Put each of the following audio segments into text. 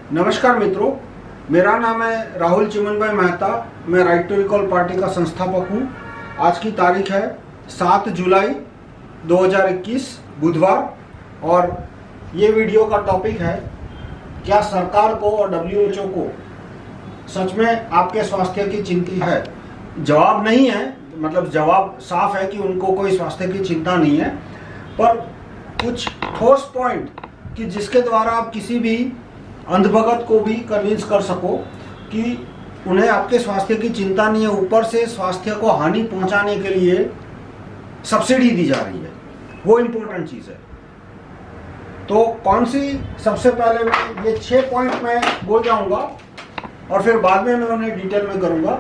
नमस्कार मित्रों, मेरा नाम है राहुल चिमन भाई मेहता। मैं राइट टू रिकॉल पार्टी का संस्थापक हूँ। आज की तारीख है 7 जुलाई 2021 बुधवार और ये वीडियो का टॉपिक है, क्या सरकार को और WHO को सच में आपके स्वास्थ्य की चिंता है। जवाब नहीं है, मतलब जवाब साफ है कि उनको कोई स्वास्थ्य की चिंता नहीं है, पर कुछ ठोस पॉइंट कि जिसके द्वारा आप किसी भी अंधभगत को भी कन्विंस कर सको कि उन्हें आपके स्वास्थ्य की चिंता नहीं है, ऊपर से स्वास्थ्य को हानि पहुंचाने के लिए सब्सिडी दी जा रही है, वो इम्पोर्टेंट चीज़ है। तो कौन सी, सबसे पहले मैं ये 6 पॉइंट मैं बोल जाऊंगा और फिर बाद में मैं उन्हें डिटेल में करूंगा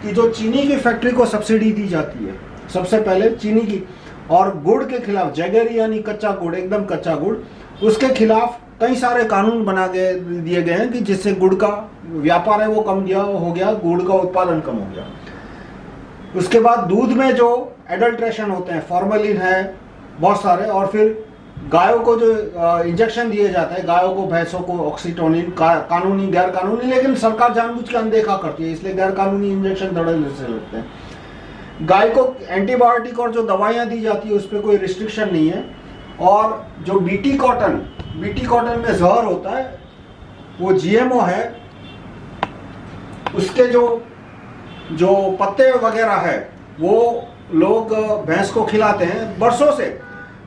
कि जो चीनी की फैक्ट्री को सब्सिडी दी जाती है, सबसे पहले चीनी की, और गुड़ के खिलाफ, जैगरी यानी कच्चा गुड़, एकदम कच्चा गुड़, उसके खिलाफ कई सारे कानून बना दिए गए हैं कि जिससे गुड़ का व्यापार है वो कम हो गया, गुड़ का उत्पादन कम हो गया। उसके बाद दूध में जो एडल्ट्रेशन होते हैं, फॉर्मेलिन है बहुत सारे, और फिर गायों को जो इंजेक्शन दिए जाते हैं, गायों को, भैंसों को ऑक्सीटोनिन, कानूनी गैर कानूनी, लेकिन सरकार जानबूझ के अनदेखा करती है, इसलिए गैर कानूनी इंजेक्शन धड़ल्ले से लगते हैं। गाय को एंटीबायोटिक और जो दवाइयाँ दी जाती है उस पर कोई रिस्ट्रिक्शन नहीं है। और जो बीटी कॉटन में जहर होता है, वो GMO है, उसके जो पत्ते वगैरह है वो लोग भैंस को खिलाते हैं बरसों से।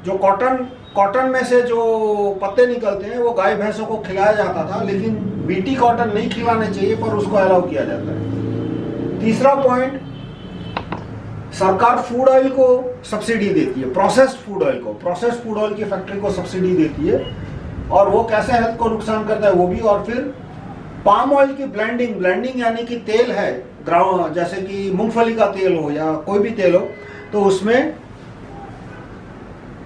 जो कॉटन में से जो पत्ते निकलते हैं वो गाय भैंसों को खिलाया जाता था, लेकिन बीटी कॉटन नहीं खिलाने चाहिए, पर उसको अलाउ किया जाता है। तीसरा पॉइंट, सरकार फूड ऑयल को सब्सिडी देती है, प्रोसेस्ड फूड ऑयल की फैक्ट्री को सब्सिडी देती है, और वो कैसे हेल्थ को नुकसान करता है वो भी। और फिर पाम ऑयल की ब्लेंडिंग यानी कि तेल है, जैसे कि मूंगफली का तेल हो या कोई भी तेल हो, तो उसमें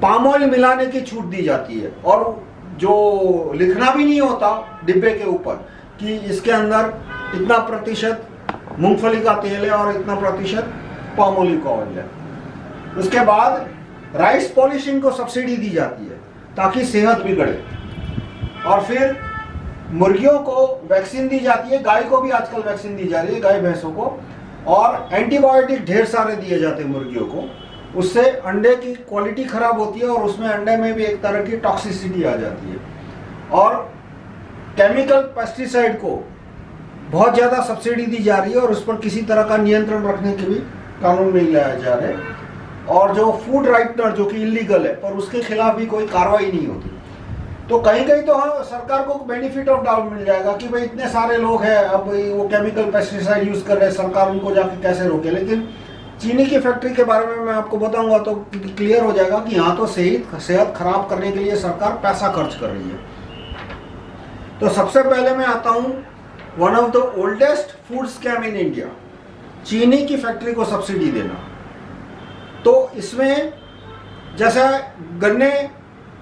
पाम ऑयल मिलाने की छूट दी जाती है, और जो लिखना भी नहीं होता डिब्बे के ऊपर कि इसके अंदर इतना प्रतिशत मूंगफली का तेल है और इतना प्रतिशत पाम ऑयल का ऑयल है। उसके बाद राइस पॉलिशिंग को सब्सिडी दी जाती है ताकि सेहत बिगड़े। और फिर मुर्गियों को वैक्सीन दी जाती है, गाय को भी आजकल वैक्सीन दी जा रही है, गाय भैंसों को, और एंटीबायोटिक ढेर सारे दिए जाते हैं मुर्गियों को। उससे अंडे की क्वालिटी खराब होती है और उसमें अंडे में भी एक तरह की टॉक्सिसिटी आ जाती है। और केमिकल पेस्टिसाइड को बहुत ज़्यादा सब्सिडी दी जा रही है और उस पर किसी तरह का नियंत्रण रखने के भी कानून नहीं लाए जा रहे। और जो फूड राइटनर जो कि इलीगल है, पर उसके खिलाफ भी कोई कार्रवाई नहीं होती। तो कहीं तो हाँ, सरकार को बेनिफिट ऑफ डाउट मिल जाएगा कि भाई इतने सारे लोग हैं, अब वो केमिकल पेस्टिसाइड यूज कर रहे हैं, सरकार उनको जाके कैसे रोके। लेकिन चीनी की फैक्ट्री के बारे में मैं आपको बताऊंगा तो क्लियर हो जाएगा कि यहाँ तो सेहत खराब करने के लिए सरकार पैसा खर्च कर रही है। तो सबसे पहले मैं आता हूँ, one of the oldest food scam in India, चीनी की फैक्ट्री को सब्सिडी देना। तो इसमें जैसा गन्ने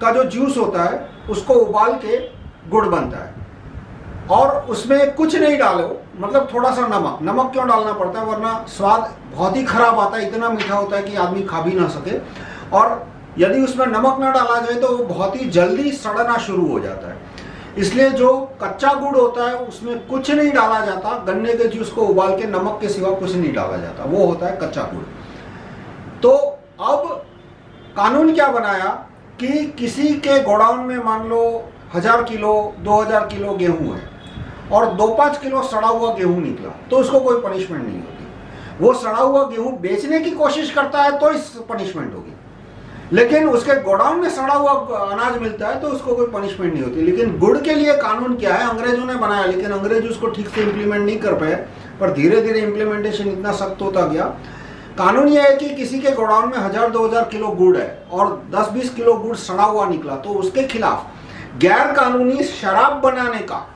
का जो जूस होता है उसको उबाल के गुड़ बनता है, और उसमें कुछ नहीं डालो, मतलब थोड़ा सा नमक क्यों डालना पड़ता है, वरना स्वाद बहुत ही खराब आता है, इतना मीठा होता है कि आदमी खा भी ना सके। और यदि उसमें नमक ना डाला जाए तो वो बहुत ही जल्दी सड़ना शुरू हो जाता है। इसलिए जो कच्चा गुड़ होता है उसमें कुछ नहीं डाला जाता, गन्ने के जूस को उबाल के नमक के सिवा कुछ नहीं डाला जाता, वो होता है कच्चा गुड़। तो अब कानून क्या बनाया कि किसी के गोडाउन में मान लो 1000 किलो 2000 किलो गेहूं है और 2-5 किलो सड़ा हुआ गेहूं निकला, तो उसको कोई पनिशमेंट नहीं होती। वो सड़ा हुआ गेहूं बेचने की कोशिश करता है तो इस पनिशमेंट होगी, लेकिन उसके गोडाउन में सड़ा हुआ अनाज मिलता है तो उसको कोई पनिशमेंट नहीं होती। लेकिन गुड़ के लिए कानून क्या है, अंग्रेजों ने बनाया, लेकिन अंग्रेज उसको ठीक से इम्प्लीमेंट नहीं कर पाए, पर धीरे धीरे इम्प्लीमेंटेशन इतना सख्त होता गया। कानून यह है कि किसी के गोडाउन में 1000-2000 किलो गुड़ है और 10-20 किलो गुड़ सड़ा हुआ निकला, तो उसके खिलाफ गैर कानूनी शराब बनाने का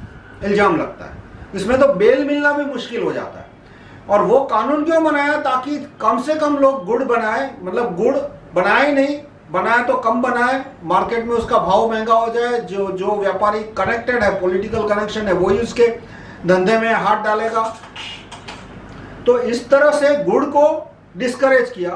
इल्जाम लगता है। इसमें तो बेल मिलना भी मुश्किल हो जाता है। और वो कानून क्यों बनाया, ताकि कम से कम लोग गुड़ बनाए, मतलब गुड़ बनाए नहीं, बनाए तो कम बनाए, मार्केट में उसका भाव महंगा हो जाए, जो व्यापारी कनेक्टेड है, पॉलिटिकल कनेक्शन है, वही उसके धंधे में हाथ डालेगा। तो इस तरह से गुड़ को डिस्करेज किया।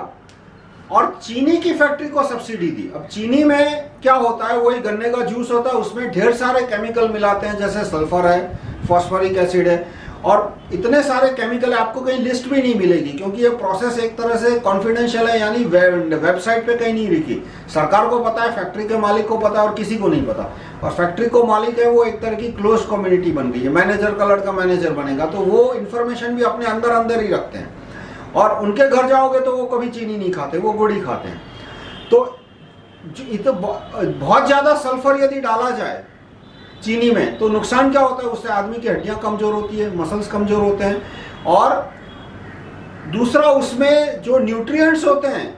और चीनी की फैक्ट्री को सब्सिडी दी। अब चीनी में क्या होता है, वही गन्ने का जूस होता है, उसमें ढेर सारे केमिकल मिलाते हैं, जैसे सल्फर है, फॉस्फोरिक एसिड है, और इतने सारे केमिकल है, आपको कहीं लिस्ट भी नहीं मिलेगी, क्योंकि ये प्रोसेस एक तरह से कॉन्फिडेंशियल है, यानी वेबसाइट पे कहीं नहीं लिखी। सरकार को पता है, फैक्ट्री के मालिक को पता है, और किसी को नहीं पता। और फैक्ट्री को मालिक है वो एक तरह की क्लोज कम्युनिटी बन गई है, मैनेजर का लड़का मैनेजर बनेगा, तो वो इन्फॉर्मेशन भी अपने अंदर अंदर ही रखते हैं। और उनके घर जाओगे तो वो कभी चीनी नहीं खाते, वो गुड़ ही खाते हैं। तो बहुत ज्यादा सल्फर यदि डाला जाए चीनी में तो नुकसान क्या होता है, उससे आदमी की हड्डियां कमजोर होती है, मसल्स कमजोर होते हैं, और दूसरा उसमें जो न्यूट्रिएंट्स होते हैं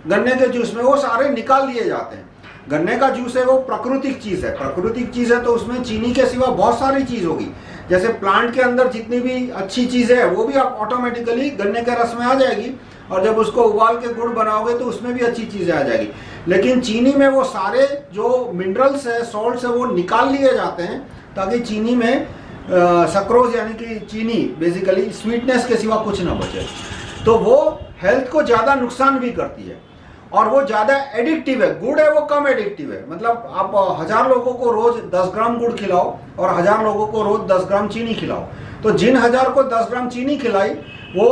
गन्ने के जूस में वो सारे निकाल लिए जाते हैं। गन्ने का जूस है वो प्राकृतिक चीज है, प्राकृतिक चीज है, तो उसमें चीनी के सिवा बहुत सारी चीज होगी। जैसे प्लांट के अंदर जितनी भी अच्छी चीजें है वो भी आप ऑटोमेटिकली गन्ने के रस में आ जाएगी, और जब उसको उबाल के गुड़ बनाओगे तो उसमें भी अच्छी चीजें आ जाएगी। लेकिन चीनी में वो सारे जो मिनरल्स है, सॉल्ट्स है, वो निकाल लिए जाते हैं, ताकि चीनी में सक्रोज यानी कि चीनी बेसिकली स्वीटनेस के सिवा कुछ ना बचे। तो वो हेल्थ को ज्यादा नुकसान भी करती है, और वो ज्यादा एडिक्टिव है। गुड़ है वो कम एडिक्टिव है, मतलब आप 1000 लोगों को रोज 10 ग्राम गुड़ खिलाओ और 1000 लोगों को रोज 10 ग्राम चीनी खिलाओ, तो जिन 1000 को 10 ग्राम चीनी खिलाई वो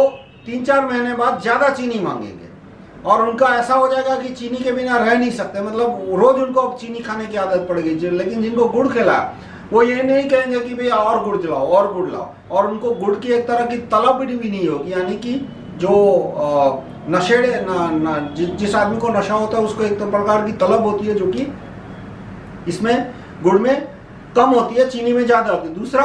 3-4 महीने बाद ज्यादा चीनी मांगेंगे, और उनका ऐसा हो जाएगा कि चीनी के बिना रह नहीं सकते, मतलब रोज उनको अब चीनी खाने की आदत पड़ गई। लेकिन जिनको गुड़ खिलाया वो ये नहीं कहेंगे कि भैया और गुड़ लाओ और गुड़ लाओ, और उनको गुड़ की एक तरह की तलब भी नहीं होगी, यानी कि जो नशेड़े जिस आदमी को नशा होता है उसको एक तो प्रकार की तलब होती है, जो कि इसमें गुड़ में कम होती है, चीनी में ज्यादा होती है। दूसरा,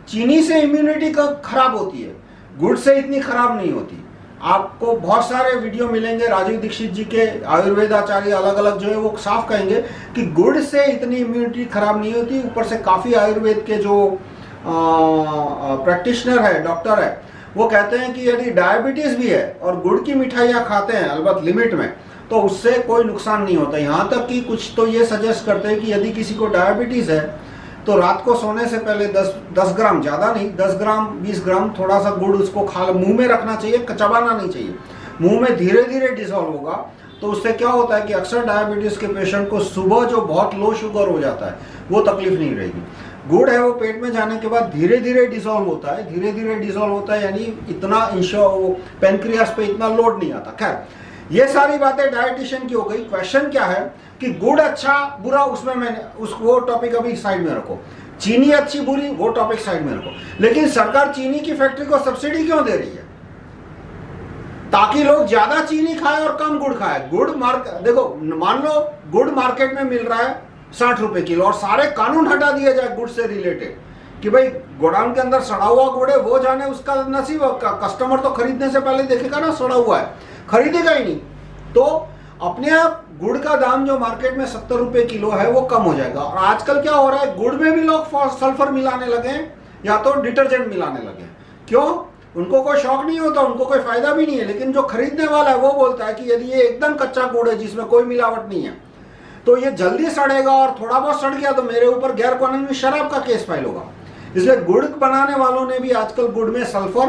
चीनी से इम्यूनिटी खराब होती है, गुड़ से इतनी खराब नहीं होती। आपको बहुत सारे वीडियो मिलेंगे, राजीव दीक्षित जी के आयुर्वेद आचार्य अलग अलग जो है वो साफ कहेंगे कि गुड़ से इतनी इम्यूनिटी खराब नहीं होती। ऊपर से काफी आयुर्वेद के जो प्रैक्टिशनर है, डॉक्टर है, वो कहते हैं कि यदि डायबिटीज भी है और गुड़ की मिठाइयाँ खाते हैं अलबत्त लिमिट में, तो उससे कोई नुकसान नहीं होता। यहाँ तक कि कुछ तो ये सजेस्ट करते हैं कि यदि किसी को डायबिटीज है तो रात को सोने से पहले 10 ग्राम, ज़्यादा नहीं, 10 ग्राम 20 ग्राम थोड़ा सा गुड़ उसको मुंह में रखना चाहिए, चबाना नहीं चाहिए, मुंह में धीरे धीरे डिसॉल्व होगा। तो उससे क्या होता है कि अक्सर डायबिटीज के पेशेंट को सुबह जो बहुत लो शुगर हो जाता है वो तकलीफ नहीं रहेगी। गुड़ है वो पेट में जाने के बाद धीरे धीरे डिसॉल्व होता है, धीरे धीरे डिसॉल्व होता है, यानी इतना पेनक्रियास पे इतना लोड नहीं आता। खैर, ये सारी बातें डायटिशियन की हो गई। क्वेश्चन क्या है कि गुड़ अच्छा बुरा, उसमें मैंने वो टॉपिक अभी साइड में रखो, चीनी अच्छी बुरी वो टॉपिक साइड में रखो। लेकिन सरकार चीनी की फैक्ट्री को सब्सिडी क्यों दे रही है? ताकि लोग ज्यादा चीनी खाए और कम गुड़ खाए। गुड़ देखो, मान लो गुड़ मार्केट में मिल रहा है 60 रुपए किलो, और सारे कानून हटा दिए जाए गुड़ से रिलेटेड कि भाई गोडाउन के अंदर सड़ा हुआ गुड़ है, वो जाने उसका नसीब, कस्टमर तो खरीदने से पहले देखेगा ना सड़ा हुआ है, खरीदेगा ही नहीं। तो अपने आप गुड़ का दाम जो मार्केट में 70 रुपए किलो है वो कम हो जाएगा। और आजकल क्या हो रहा है, गुड़ में भी लोग सल्फर मिलाने लगे हैं या तो डिटर्जेंट मिलाने लगे हैं। क्यों? उनको कोई शौक नहीं होता, उनको कोई फायदा भी नहीं है, लेकिन जो खरीदने वाला है वो बोलता है कि यदि ये एकदम कच्चा गुड़ है जिसमें कोई मिलावट नहीं है तो ये जल्दी सड़ेगा, और थोड़ा बहुत सड़ गया तो मेरे ऊपर गैर कानूनी शराब का केस फाइल होगा। इसलिए गुड़ बनाने वालों ने भी आजकल गुड़ में सल्फर,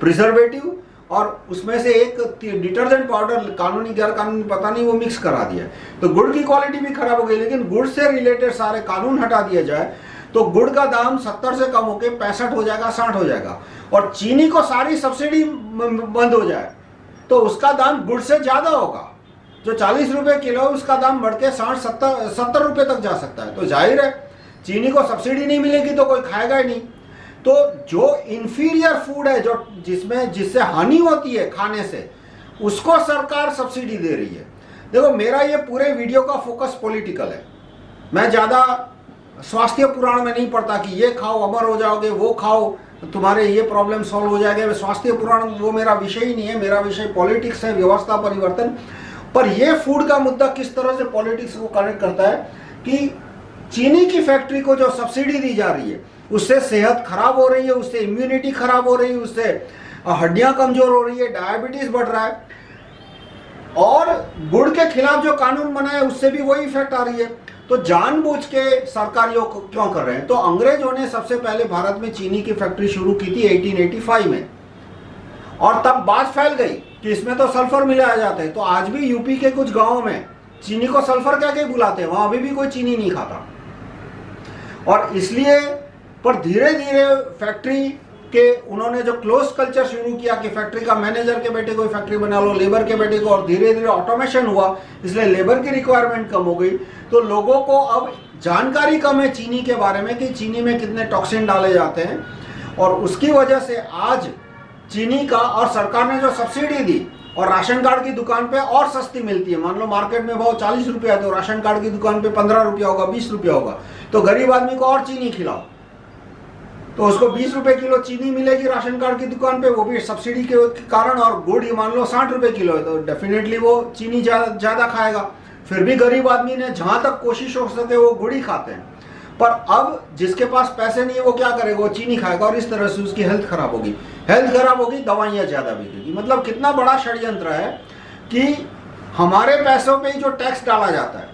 प्रिजर्वेटिव और उसमें से एक डिटर्जेंट पाउडर, कानूनी गैर कानूनी पता नहीं, वो मिक्स करा दिया। तो गुड़ की क्वालिटी भी खराब हो गई। लेकिन गुड़ से रिलेटेड सारे कानून हटा दिया जाए तो गुड़ का दाम 70 से कम होकर 65 हो जाएगा, 60 हो जाएगा, और चीनी को सारी सब्सिडी बंद हो जाए तो उसका दाम गुड़ से ज्यादा होगा। जो 40 रुपए किलो उसका दाम बढ़ के 60-70 रुपए तक जा सकता है। तो जाहिर है चीनी को सब्सिडी नहीं मिलेगी तो कोई खाएगा ही नहीं। तो जो इंफीरियर फूड है, जो जिससे हानि होती है खाने से, उसको सरकार सब्सिडी दे रही है। देखो, मेरा ये पूरे वीडियो का फोकस पॉलिटिकल है। मैं ज्यादा स्वास्थ्य पुराण में नहीं पढ़ता कि ये खाओ अमर हो जाओगे, वो खाओ तुम्हारे ये प्रॉब्लम सॉल्व हो जाएगा। स्वास्थ्य पुराण वो मेरा विषय ही नहीं है, मेरा विषय पॉलिटिक्स है, व्यवस्था परिवर्तन। पर ये फूड का मुद्दा किस तरह से पॉलिटिक्स को कनेक्ट करता है कि चीनी की फैक्ट्री को जो सब्सिडी दी जा रही है उससे सेहत खराब हो रही है, उससे इम्यूनिटी खराब हो रही है, उससे हड्डियां कमजोर हो रही है, डायबिटीज बढ़ रहा है, और गुड़ के खिलाफ जो कानून बना है उससे भी वही इफेक्ट आ रही है। तो जानबूझ के सरकारियों को क्यों कर रहे हैं? तो अंग्रेजों ने सबसे पहले भारत में चीनी की फैक्ट्री शुरू की थी 1885 में, और तब बात फैल गई कि इसमें तो सल्फर मिलाया जाता है, तो आज भी यूपी के कुछ गांवों में चीनी को सल्फर कह के बुलाते हैं, वहां अभी भी कोई चीनी नहीं खाता। और इसलिए पर धीरे धीरे फैक्ट्री के उन्होंने जो क्लोज कल्चर शुरू किया कि फैक्ट्री का मैनेजर के बेटे को फैक्ट्री बना लो, लेबर के बेटे को, और धीरे धीरे ऑटोमेशन हुआ, इसलिए लेबर की रिक्वायरमेंट कम हो गई। तो लोगों को अब जानकारी कम है चीनी के बारे में कि चीनी में कितने टॉक्सिन डाले जाते हैं, और उसकी वजह से आज चीनी का, और सरकार ने जो सब्सिडी दी और राशन कार्ड की दुकान पे और सस्ती मिलती है, मान लो मार्केट में भाव 40 रुपया है तो राशन कार्ड की दुकान पे 15 रुपया होगा, 20 रुपया होगा, तो गरीब आदमी को और चीनी खिलाओ तो उसको 20 रुपए किलो चीनी मिलेगी राशन कार्ड की दुकान पे, वो भी सब्सिडी के कारण। और गुड़ मान लो 60 रुपए किलो है तो डेफिनेटली वो चीनी ज्यादा खाएगा। फिर भी गरीब आदमी ने जहां तक कोशिश हो सके वो गुड़ ही खाते हैं, पर अब जिसके पास पैसे नहीं है वो क्या करेगा, वो चीनी खाएगा, और इस तरह से उसकी हेल्थ खराब होगी। हेल्थ खराब होगी, दवाइयां ज्यादा बिकेगी। मतलब कितना बड़ा षड्यंत्र है कि हमारे पैसों पे ही जो टैक्स डाला जाता है,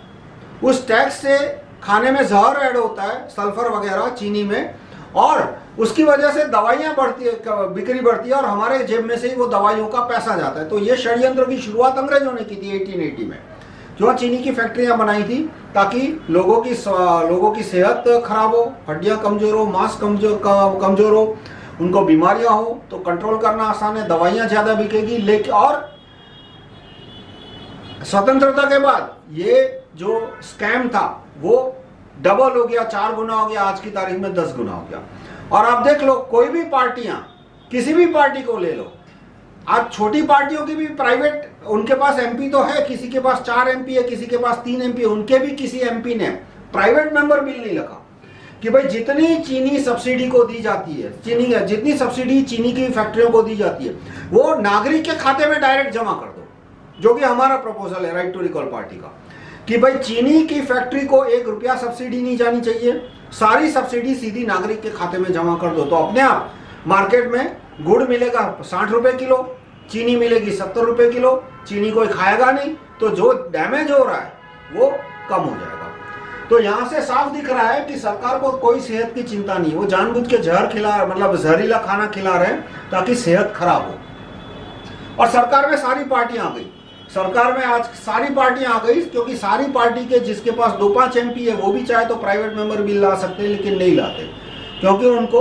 उस टैक्स से खाने में जहर ऐड होता है, सल्फर वगैरह चीनी में, और उसकी वजह से दवाइयां बढ़ती है, बिक्री बढ़ती है, और हमारे जेब में से ही वो दवाइयों का पैसा जाता है। तो ये षड्यंत्र की शुरुआत अंग्रेजों ने की थी 1880 में, जो चीनी की फैक्ट्रियां बनाई थी ताकि लोगों की सेहत खराब हो, हड्डियां कमजोर हो, मांस कमजोर हो, उनको बीमारियां हो, तो कंट्रोल करना आसान है, दवाइयां ज्यादा बिकेगी। लेकिन और स्वतंत्रता के बाद ये जो स्कैम था वो डबल हो गया, 4 गुना हो गया, आज की तारीख में 10 गुना हो गया। और आप देख लो, कोई भी पार्टियां, किसी भी पार्टी को ले लो, आज छोटी पार्टियों की भी प्राइवेट, उनके पास एमपी तो है, किसी के पास 4 एमपी है, किसी के पास 3 एमपी है, उनके भी किसी एमपी ने प्राइवेट मेंबर बिल नहीं लगा कि भाई जितनी चीनी सब्सिडी को दी जाती है, जितनी सब्सिडी चीनी की फैक्ट्रियों को दी जाती है, वो नागरिक के खाते में डायरेक्ट जमा कर दो, जो कि हमारा प्रपोजल है राइट टू रिकॉल पार्टी का, कि भाई चीनी की फैक्ट्री को 1 रुपया सब्सिडी नहीं जानी चाहिए, सारी सब्सिडी सीधी नागरिक के खाते में जमा कर दो। तो अपने आप मार्केट में गुड़ मिलेगा 60 रुपए किलो, चीनी मिलेगी 70 रुपए किलो, चीनी कोई खाएगा नहीं, तो जो डैमेज हो रहा है वो कम हो जाएगा। तो यहां से साफ दिख रहा है कि सरकार को कोई सेहत की चिंता नहीं, वो जानबूझ के जहरीला खाना खिला रहे हैं ताकि सेहत खराब हो। और सरकार में सारी पार्टियां आ गई, सरकार में आज सारी पार्टियां आ गई, क्योंकि सारी पार्टी के जिसके पास 2-5 एमपी है वो भी चाहे तो प्राइवेट मेंबर बिल ला सकते हैं, लेकिन नहीं लाते, क्योंकि उनको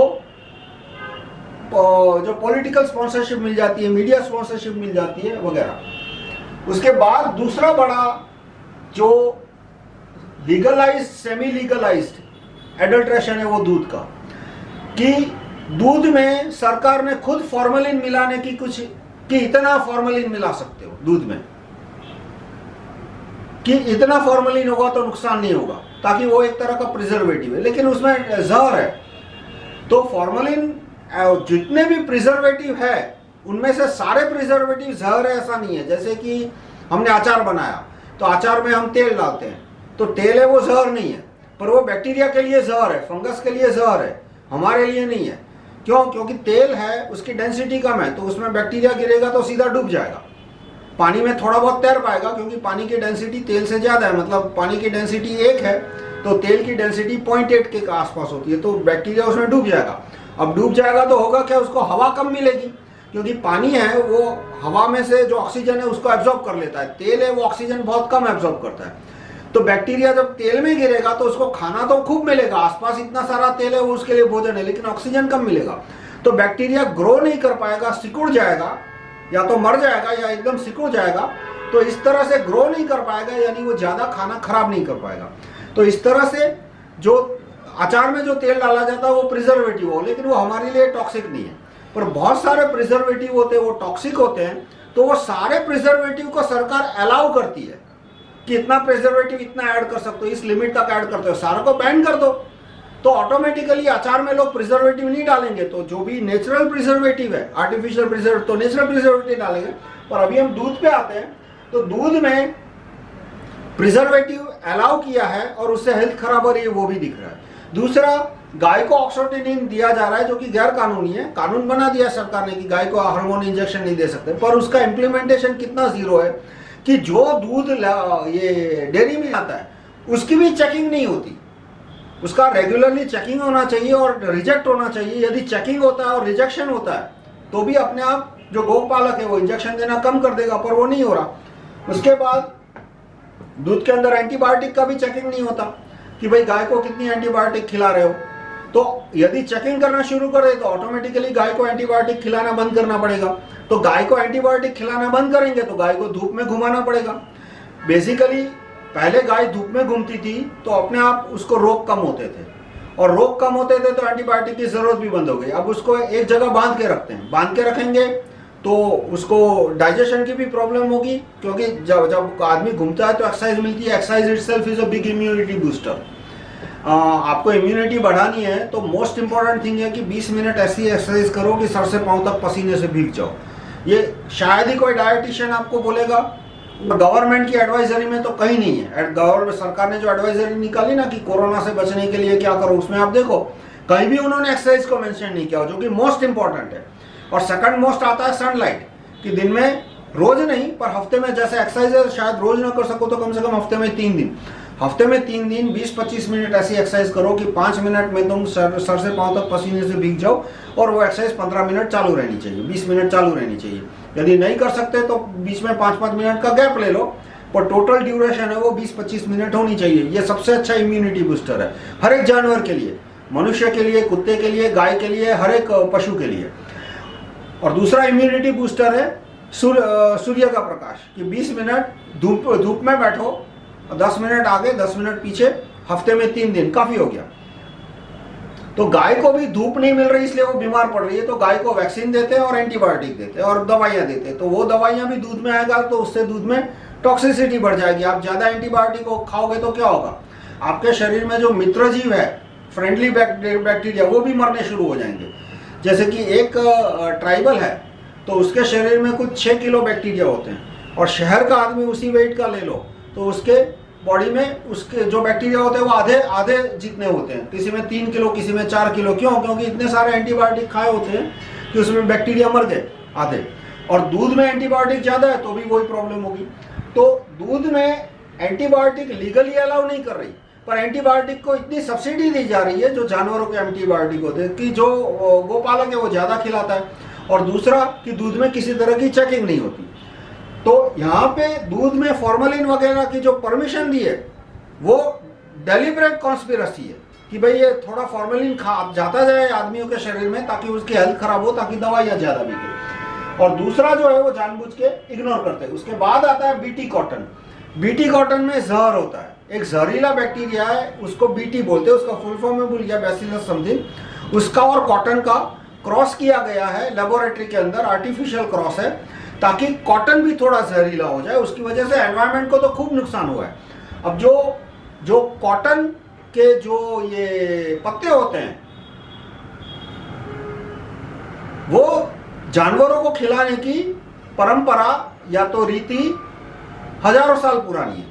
जो पॉलिटिकल स्पॉन्सरशिप मिल जाती है, मीडिया स्पॉन्सरशिप मिल जाती है वगैरह। उसके बाद दूसरा बड़ा जो लीगलाइज्ड सेमी लीगलाइज्ड एडल्ट्रेशन है वो दूध का, कि दूध में सरकार ने खुद फॉर्मेलिन मिलाने की कि इतना फॉर्मेलिन मिला सकते हो दूध में, कि इतना फॉर्मेलिन होगा तो नुकसान नहीं होगा, ताकि वो एक तरह का प्रिजर्वेटिव है, लेकिन उसमें जहर है। तो फॉर्मेलिन जितने भी प्रिजर्वेटिव है उनमें से सारे प्रिजर्वेटिव जहर है ऐसा नहीं है। जैसे कि हमने अचार बनाया तो अचार में हम तेल डालते हैं, तो तेल है वो जहर नहीं है, पर वो बैक्टीरिया के लिए जहर है, फंगस के लिए जहर है, हमारे लिए नहीं है। क्यों? क्योंकि तेल है, उसकी डेंसिटी कम है, तो उसमें बैक्टीरिया गिरेगा तो सीधा डूब जाएगा, पानी में थोड़ा बहुत तैर पाएगा, क्योंकि पानी की डेंसिटी तेल से ज्यादा है, मतलब पानी की डेंसिटी 1 है तो तेल की डेंसिटी 0.8 के आसपास होती है, तो बैक्टीरिया उसमें डूब जाएगा। अब डूब जाएगा तो होगा क्या, उसको हवा कम मिलेगी, क्योंकि पानी है वो हवा में से जो ऑक्सीजन है उसको एब्जॉर्ब कर लेता है, तेल है वो ऑक्सीजन बहुत कम एब्जॉर्ब करता है। तो बैक्टीरिया जब तेल में गिरेगा तो उसको खाना तो खूब मिलेगा, आसपास इतना सारा तेल है वो उसके लिए भोजन है, लेकिन ऑक्सीजन कम मिलेगा, तो बैक्टीरिया ग्रो नहीं कर पाएगा, सिकुड़ जाएगा, या तो मर जाएगा या एकदम सिकुड़ जाएगा। तो इस तरह से ग्रो नहीं कर पाएगा, यानी वो ज्यादा खाना खराब नहीं कर पाएगा। तो इस तरह से जो अचार में जो तेल डाला जाता है वो प्रिजर्वेटिव हो, लेकिन वो हमारे लिए टॉक्सिक नहीं है। पर बहुत सारे प्रिजर्वेटिव होते हैं वो टॉक्सिक होते हैं, तो वो सारे प्रिजर्वेटिव को सरकार अलाउ करती है कि इतना प्रिजर्वेटिव इतना ऐड कर सकते हो, इस लिमिट तक ऐड करते हो, सारा को बैन कर दो, तो ऑटोमेटिकली अचार में लोग प्रिजर्वेटिव नहीं डालेंगे। तो जो भी नेचुरल प्रिजर्वेटिव है, आर्टिफिशियल प्रिजर्वेटिव, तो नेचुरल प्रिजर्वेटिव डालेंगे। पर अभी हम दूध पे आते हैं, तो दूध में प्रिजर्वेटिव अलाउ किया है और उससे हेल्थ खराब हो रही है, वो भी दिख रहा है। दूसरा, गाय को ऑक्सोटिनिन दिया जा रहा है, जो कि गैर कानूनी है, कानून बना दिया सरकार ने कि गाय को हार्मोन इंजेक्शन नहीं दे सकते, पर उसका इम्प्लीमेंटेशन कितना जीरो है, कि जो दूध ये डेयरी में आता है उसकी भी चेकिंग नहीं होती, उसका रेगुलरली चेकिंग होना चाहिए और रिजेक्ट होना चाहिए। यदि चेकिंग होता है और रिजेक्शन होता है तो भी अपने आप जो गौपालक है वो इंजेक्शन देना कम कर देगा, पर वो नहीं हो रहा। उसके बाद दूध के अंदर एंटीबायोटिक का भी चेकिंग नहीं होता कि भाई गाय को कितनी एंटीबायोटिक खिला रहे हो। तो यदि चेकिंग करना शुरू कर दे तो ऑटोमेटिकली गाय को एंटीबायोटिक खिलाना बंद करना पड़ेगा। तो गाय को एंटीबायोटिक खिलाना बंद करेंगे तो गाय को धूप में घुमाना पड़ेगा। बेसिकली पहले गाय धूप में घूमती थी तो अपने आप उसको रोग कम होते थे, और रोग कम होते थे तो एंटीबायोटिक की जरूरत भी बंद हो गई। अब उसको एक जगह बांध के रखते हैं, बांध के रखेंगे तो उसको डाइजेशन की भी प्रॉब्लम होगी, क्योंकि जब आदमी घूमता है तो एक्सरसाइज मिलती है। Exercise itself is a big immunity booster. आपको इम्यूनिटी बढ़ानी है तो मोस्ट इंपॉर्टेंट थिंग है कि 20 मिनट ऐसी एक्सरसाइज करो कि सर से पांव तक पसीने से भीग जाओ। ये शायद ही कोई डायटिशियन आपको बोलेगा, गवर्नमेंट की एडवाइजरी में तो कहीं नहीं है। गवर्नमेंट सरकार ने जो एडवाइजरी निकाली ना कि कोरोना से बचने के लिए क्या करो, उसमें आप देखो कहीं भी उन्होंने एक्सरसाइज को मेंशन नहीं किया, जो कि मोस्ट इंपॉर्टेंट है। और सेकंड मोस्ट आता है सनलाइट, कि दिन में रोज नहीं पर हफ्ते में, जैसे एक्सरसाइज शायद रोज ना कर सको तो कम से कम हफ्ते में 3 दिन, हफ्ते में 3 दिन 20-25 मिनट ऐसी एक्सरसाइज करो कि 5 मिनट में तुम सर से पांव तक पसीने से भीग जाओ, और वो एक्सरसाइज 15 मिनट चालू रहनी चाहिए, 20 मिनट चालू रहनी चाहिए। यदि नहीं कर सकते तो बीच में 5-5 मिनट का गैप ले लो, पर टोटल ड्यूरेशन है वो 20-25 मिनट होनी चाहिए। ये सबसे अच्छा इम्यूनिटी बूस्टर है हर एक जानवर के लिए, मनुष्य के लिए, कुत्ते के लिए, गाय के लिए, हर एक पशु के लिए। और दूसरा इम्यूनिटी बूस्टर है सूर्य का प्रकाश, कि 20 मिनट धूप में बैठो, 10 मिनट आगे 10 मिनट पीछे, हफ्ते में 3 दिन काफी हो गया। तो गाय को भी धूप नहीं मिल रही इसलिए वो बीमार पड़ रही है, तो गाय को वैक्सीन देते हैं और एंटीबायोटिक देते हैं और दवाइयां देते हैं। तो वो दवाइयां भी दूध में आएगा तो उससे दूध में टॉक्सिसिटी बढ़ जाएगी। आप ज्यादा एंटीबायोटिक खाओगे तो क्या होगा, आपके शरीर में जो मित्र जीव है, फ्रेंडली बैक्टीरिया, वो भी मरने शुरू हो जाएंगे। जैसे कि एक ट्राइबल है तो उसके शरीर में कुछ 6 किलो बैक्टीरिया होते हैं, और शहर का आदमी उसी वेट का ले लो तो उसके बॉडी में उसके जो बैक्टीरिया होते हैं वो आधे जितने होते हैं, किसी में 3 किलो, किसी में 4 किलो। क्यों? क्योंकि इतने सारे एंटीबायोटिक खाए होते हैं कि उसमें बैक्टीरिया मर गए आधे। और दूध में एंटीबायोटिक ज्यादा है तो भी वही प्रॉब्लम होगी। तो दूध में एंटीबायोटिक लीगली अलाउ नहीं कर रही, पर एंटीबायोटिक को इतनी सब्सिडी दी जा रही है जो जानवरों के एंटीबायोटिक होते हैं, कि जो गोपालक है वो ज्यादा खिलाता है, और दूसरा कि दूध में किसी तरह की चेकिंग नहीं होती। तो यहाँ पे दूध में फॉर्मेलिन वगैरह की जो परमिशन दी है वो डेलिब्रेट कॉन्स्पिरेसी है, कि भाई ये थोड़ा फॉर्मेलिन जाता जाए आदमियों के शरीर में ताकि उसकी हेल्थ खराब हो, ताकि दवाइयाँ ज्यादा बिके। और दूसरा जो है वो जानबूझ के इग्नोर करते हैं। उसके बाद आता है बीटी कॉटन। बीटी कॉटन में जहर होता है, एक जहरीला बैक्टीरिया है, उसको बीटी बोलते हैं, उसका फुल फॉर्म में भूल गया, बैसिलस समथिंग। उसका और कॉटन का क्रॉस किया गया है लेबोरेटरी के अंदर, आर्टिफिशियल क्रॉस है, ताकि कॉटन भी थोड़ा जहरीला हो जाए। उसकी वजह से एनवायरनमेंट को तो खूब नुकसान हुआ है। अब जो कॉटन के जो ये पत्ते होते हैं वो जानवरों को खिलाने की परंपरा या तो रीति हजारों साल पुरानी है,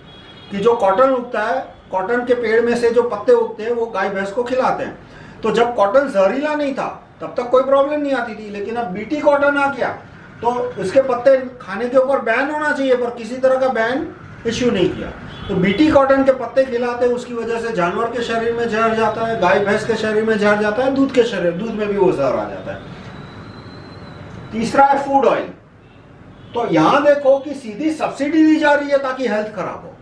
कि जो कॉटन उगता है, कॉटन के पेड़ में से जो पत्ते उगते हैं वो गाय भैंस को खिलाते हैं। तो जब कॉटन जहरीला नहीं था तब तक कोई प्रॉब्लम नहीं आती थी, लेकिन अब बीटी कॉटन आ गया तो उसके पत्ते खाने के ऊपर बैन होना चाहिए, पर किसी तरह का बैन इश्यू नहीं किया। तो बीटी कॉटन के पत्ते खिलाते हैं, उसकी वजह से जानवर के शरीर में जहर जाता है, गाय भैंस के शरीर में जहर जाता है, दूध में भी वो जहर आ जाता है। तीसरा है फूड ऑयल। तो यहां देखो कि सीधी सब्सिडी दी जा रही है ताकि हेल्थ खराब हो,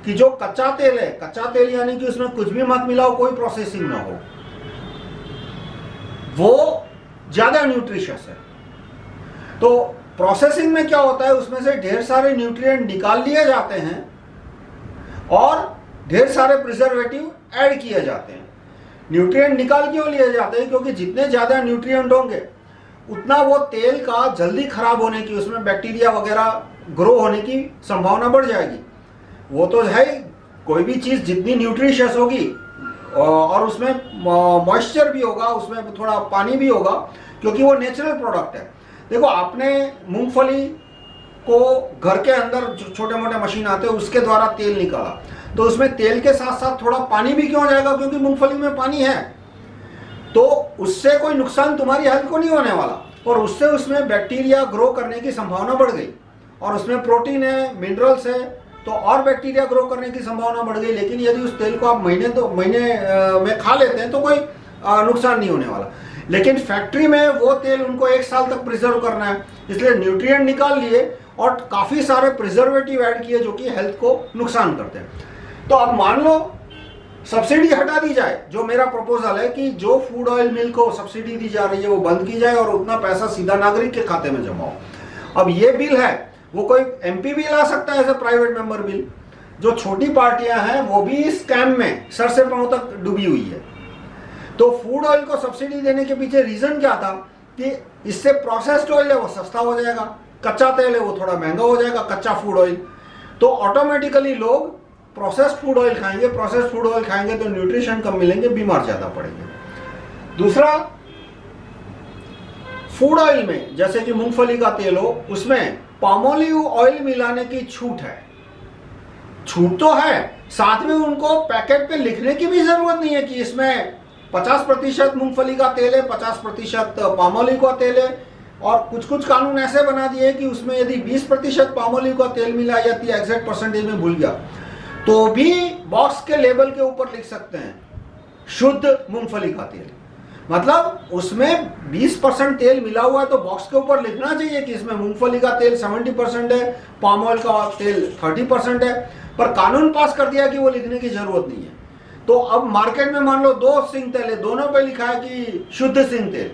कि जो कच्चा तेल है, कच्चा तेल यानी कि उसमें कुछ भी मत मिलाओ, कोई प्रोसेसिंग ना हो, वो ज्यादा न्यूट्रिशियस है। तो प्रोसेसिंग में क्या होता है, उसमें से ढेर सारे न्यूट्रिएंट निकाल लिए जाते हैं और ढेर सारे प्रिजर्वेटिव ऐड किए जाते हैं। न्यूट्रिएंट निकाल क्यों लिए जाते हैं? क्योंकि जितने ज्यादा न्यूट्रिएंट होंगे उतना वो तेल का जल्दी खराब होने की, उसमें बैक्टीरिया वगैरह ग्रो होने की संभावना बढ़ जाएगी। वो तो है ही, कोई भी चीज जितनी न्यूट्रिशियस होगी और उसमें मॉइस्चर भी होगा, उसमें थोड़ा पानी भी होगा, क्योंकि वो नेचुरल प्रोडक्ट है। देखो, आपने मूंगफली को घर के अंदर जो छोटे मोटे मशीन आते हैं उसके द्वारा तेल निकाला, तो उसमें तेल के साथ साथ थोड़ा पानी भी क्यों जाएगा? क्योंकि मूंगफली में पानी है, तो उससे कोई नुकसान तुम्हारी हेल्थ को नहीं होने वाला, और उससे उसमें बैक्टीरिया ग्रो करने की संभावना बढ़ गई, और उसमें प्रोटीन है, मिनरल्स है, तो और बैक्टीरिया ग्रो करने की संभावना बढ़ गई। लेकिन यदि उस तेल को आप महीने में खा लेते हैं तो कोई नुकसान नहीं होने वाला। लेकिन फैक्ट्री में वो तेल उनको 1 साल तक प्रिजर्व करना है, इसलिए न्यूट्रिएंट निकाल लिए और काफी सारे प्रिजर्वेटिव ऐड किए जो कि हेल्थ को नुकसान करते हैं। तो अब मान लो सब्सिडी हटा दी जाए, जो मेरा प्रपोजल है कि जो फूड ऑयल मिल को सब्सिडी दी जा रही है वो बंद की जाए और उतना पैसा सीधा नागरिक के खाते में जमा हो। अब ये बिल है वो कोई एमपी भी ला सकता है as a private member bill. जो छोटी पार्टियां हैं वो भी इस स्कैम में सर से पांव तक डूबी हुई है। तो फूड ऑयल को सब्सिडी देने के पीछे रीजन क्या था कि इससे प्रोसेस्ड ऑयल है वो सस्ता हो जाएगा, कच्चा तेल है वो थोड़ा महंगा हो जाएगा, कच्चा फूड ऑयल। तो ऑटोमेटिकली लोग प्रोसेस्ड फूड ऑयल खाएंगे, प्रोसेस्ड फूड ऑयल खाएंगे तो न्यूट्रिशन कम मिलेंगे, बीमार ज्यादा पड़ेंगे। दूसरा, फूड ऑयल में जैसे कि मूंगफली का तेल हो उसमें पामोलिव ऑयल मिलाने की छूट है। छूट तो है, साथ में उनको पैकेट पे लिखने की भी जरूरत नहीं है कि इसमें 50% मूंगफली का तेल है, 50% पामोलिव का तेल है। और कुछ कुछ कानून ऐसे बना दिए कि उसमें यदि 20% पामोलिव का तेल मिला जाती है, एग्जैक्ट परसेंटेज में भूल गया, तो भी बॉक्स के लेबल के ऊपर लिख सकते हैं शुद्ध मूंगफली का तेल। मतलब उसमें 20% तेल मिला हुआ है तो बॉक्स के ऊपर लिखना चाहिए कि इसमें मूंगफली का तेल 70% है, पाम ऑयल का तेल 30% है। पर कानून पास कर दिया कि वो लिखने की जरूरत नहीं है। तो अब मार्केट में मान लो 2 सिंग तेल है, दोनों पे लिखा है कि शुद्ध सिंग तेल,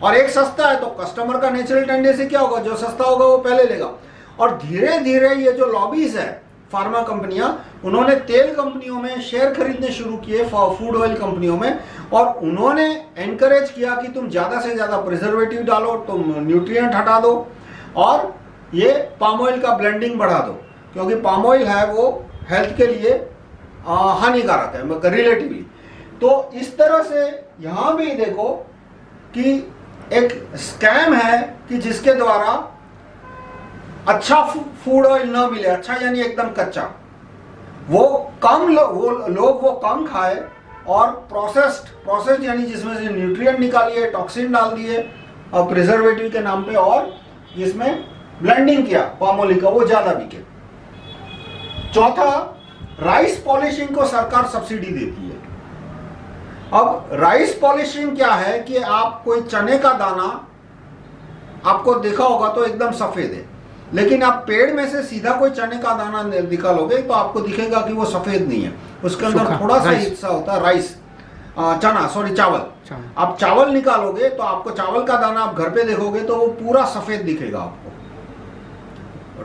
और एक सस्ता है, तो कस्टमर का नेचुरल टेंडेंसी क्या होगा, जो सस्ता होगा वो पहले लेगा। और धीरे धीरे ये जो लॉबीज है फार्मा कंपनियां, उन्होंने तेल कंपनियों में शेयर खरीदने शुरू किए, फूड ऑयल कंपनियों में, और उन्होंने एनकरेज किया कि तुम ज्यादा से ज्यादा प्रिजर्वेटिव डालो, तुम न्यूट्रिएंट हटा दो और ये पाम ऑयल का ब्लेंडिंग बढ़ा दो, क्योंकि पाम ऑयल है वो हेल्थ के लिए हानिकारक है रिलेटिवली। तो इस तरह से यहां भी देखो कि एक स्कैम है कि जिसके द्वारा अच्छा फूड ऑयल ना मिले, अच्छा यानी एकदम कच्चा, वो कम लोग वो कम खाए, और प्रोसेस्ड यानी जिसमें से न्यूट्रिएंट निकालिए, टॉक्सिन डाल दिए और प्रिजर्वेटिव के नाम पे, और जिसमें ब्लेंडिंग किया पाम ऑयल का, वो ज्यादा बिके। चौथा, राइस पॉलिशिंग को सरकार सब्सिडी देती है। अब राइस पॉलिशिंग क्या है कि आप कोई चने का दाना आपको देखा होगा तो एकदम सफेद है, लेकिन आप पेड़ में से सीधा कोई चने का दाना निकालोगे तो आपको दिखेगा कि वो सफेद नहीं है, उसके अंदर थोड़ा सा हिस्सा होता है राइस, चावल। आप चावल निकालोगे तो आपको चावल का दाना आप घर पे देखोगे तो वो पूरा सफेद दिखेगा आपको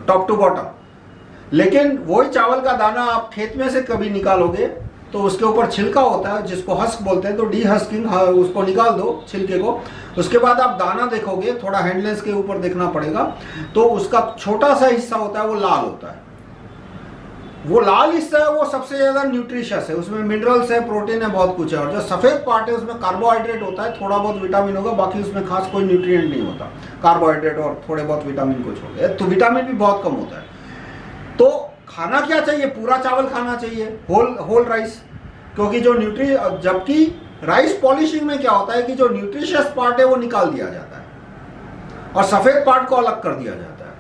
टॉप टू बॉटम। लेकिन वही चावल का दाना आप खेत में से कभी निकालोगे तो उसके ऊपर छिलका होता है जिसको हस्क बोलते हैं, तो डीहस्किंग, उसको निकाल दो छिलके को। उसके बाद आप दाना देखोगे, थोड़ा हैंडलेस के ऊपर देखना पड़ेगा, तो उसका छोटा सा हिस्सा होता है वो लाल होता है। वो लाल हिस्सा है वो सबसे ज्यादा न्यूट्रिशियस है, उसमें मिनरल्स है, प्रोटीन है, बहुत कुछ है। और जो सफेद पार्ट है उसमें कार्बोहाइड्रेट होता है, थोड़ा बहुत विटामिन होगा, बाकी उसमें खास कोई न्यूट्रिएंट नहीं होता, कार्बोहाइड्रेट और थोड़े बहुत विटामिन को छोड़ के, तो विटामिन भी बहुत कम होता है। तो खाना क्या चाहिए, पूरा चावल खाना चाहिए, होल राइस, क्योंकि जो जबकि राइस पॉलिशिंग में क्या होता है कि जो न्यूट्रिशियस पार्ट है वो निकाल दिया जाता है और सफेद पार्ट को अलग कर दिया जाता है,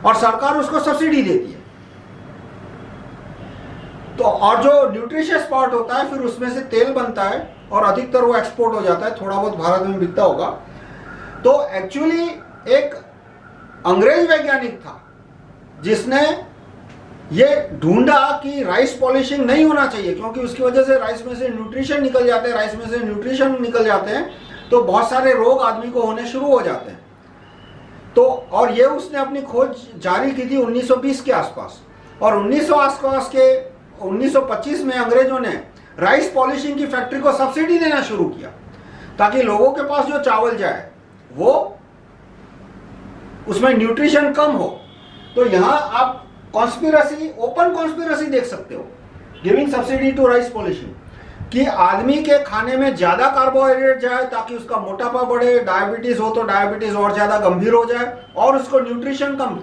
और सरकार उसको सब्सिडी देती है। तो और जो न्यूट्रिशियस पार्ट होता है फिर उसमें से तेल बनता है और अधिकतर वो एक्सपोर्ट हो जाता है, थोड़ा बहुत भारत में बिकता होगा। तो एक्चुअली एक अंग्रेज वैज्ञानिक था जिसने ये ढूंढा कि राइस पॉलिशिंग नहीं होना चाहिए, क्योंकि उसकी वजह से राइस में से न्यूट्रिशन निकल जाते हैं, राइस में से न्यूट्रिशन निकल जाते हैं तो बहुत सारे रोग आदमी को होने शुरू हो जाते हैं। तो और ये उसने अपनी खोज जारी की थी 1920 के आसपास, और 1925 में अंग्रेजों ने राइस पॉलिशिंग की फैक्ट्री को सब्सिडी देना शुरू किया ताकि लोगों के पास जो चावल जाए वो उसमें न्यूट्रिशन कम हो। तो यहां आप कॉन्स्पिरेसी, ओपन कॉन्स्पिरेसी देख सकते हो, giving subsidy to rice polishing, कि आदमी के खाने में ज्यादा कार्बोहाइड्रेट जाए ताकि उसका मोटापा बढ़े, डायबिटीज हो तो डायबिटीज और ज्यादा गंभीर हो जाए, और उसको न्यूट्रिशन कम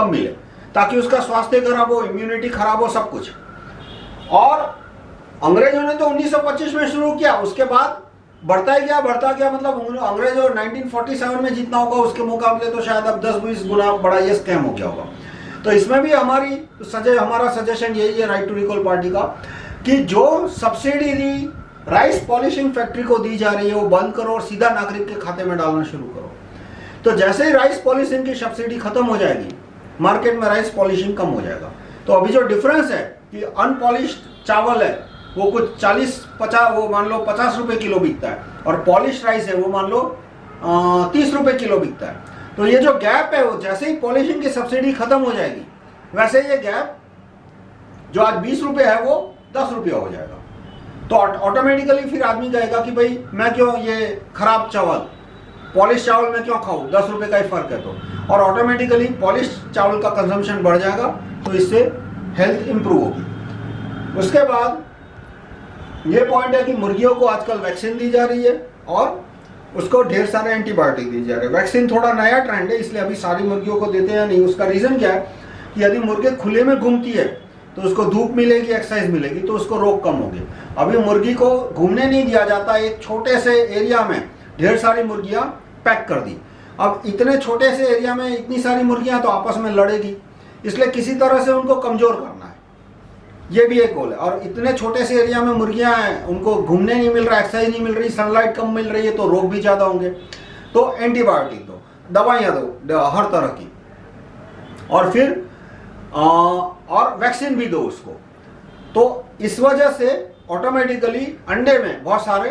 मिले ताकि उसका स्वास्थ्य खराब हो, इम्यूनिटी खराब हो, सब कुछ। और अंग्रेजों ने तो 1925 में शुरू किया, उसके बाद बढ़ता गया, मतलब अंग्रेजों 1947 में जितना होगा उसके मुकाबले तो शायद अब 10-20 गुना बड़ा ये स्कैम हो गया होगा। तो इसमें भी हमारा सजेशन यही है राइट टू रिकॉल पार्टी का कि जो सब्सिडी दी राइस पॉलिशिंग फैक्ट्री को दी जा रही है वो बंद करो और सीधा नागरिक के खाते में डालना शुरू करो। तो जैसे ही राइस पॉलिशिंग की सब्सिडी खत्म हो जाएगी, मार्केट में राइस पॉलिशिंग कम हो जाएगा। तो अभी जो डिफरेंस है कि अनपॉलिश्ड चावल है वो कुछ 40-50, वो मान लो 50 रुपए किलो बिकता है, और पॉलिश राइस है वो मान लो 30 रुपए किलो बिकता है। तो ये जो गैप है वो जैसे ही पॉलिशिंग की सब्सिडी खत्म हो जाएगी, वैसे ये गैप जो आज 20 रुपए है वो 10 रुपया हो जाएगा। तो ऑटोमेटिकली फिर आदमी कहेगा कि भाई मैं क्यों ये खराब चावल, पॉलिश चावल में क्यों खाऊं, 10 रुपए का ही फर्क है तो, और ऑटोमेटिकली पॉलिश चावल का कंजम्पशन बढ़ जाएगा, तो इससे हेल्थ इंप्रूव होगी। उसके बाद ये पॉइंट है कि मुर्गियों को आजकल वैक्सीन दी जा रही है और उसको ढेर सारे एंटीबायोटिक दी जा रहे हैं। वैक्सीन थोड़ा नया ट्रेंड है, इसलिए अभी सारी मुर्गियों को देते हैं नहीं। उसका रीजन क्या है कि यदि मुर्गे खुले में घूमती है तो उसको धूप मिलेगी, एक्सरसाइज मिलेगी, तो उसको रोग कम होगी। अभी मुर्गी को घूमने नहीं दिया जाता, एक छोटे से एरिया में ढेर सारी मुर्गियां पैक कर दी। अब इतने छोटे से एरिया में इतनी सारी मुर्गियां तो आपस में लड़ेगी, इसलिए किसी तरह से उनको कमजोर करना है, ये भी एक गोल है। और इतने छोटे से एरिया में मुर्गियां हैं, उनको घूमने नहीं मिल रहा, एक्सरसाइज नहीं मिल रही, सनलाइट कम मिल रही है, तो रोग भी ज्यादा होंगे। तो एंटीबायोटिक दो, दवाइयां दो हर तरह की, और फिर और वैक्सीन भी दो उसको। तो इस वजह से ऑटोमेटिकली अंडे में बहुत सारे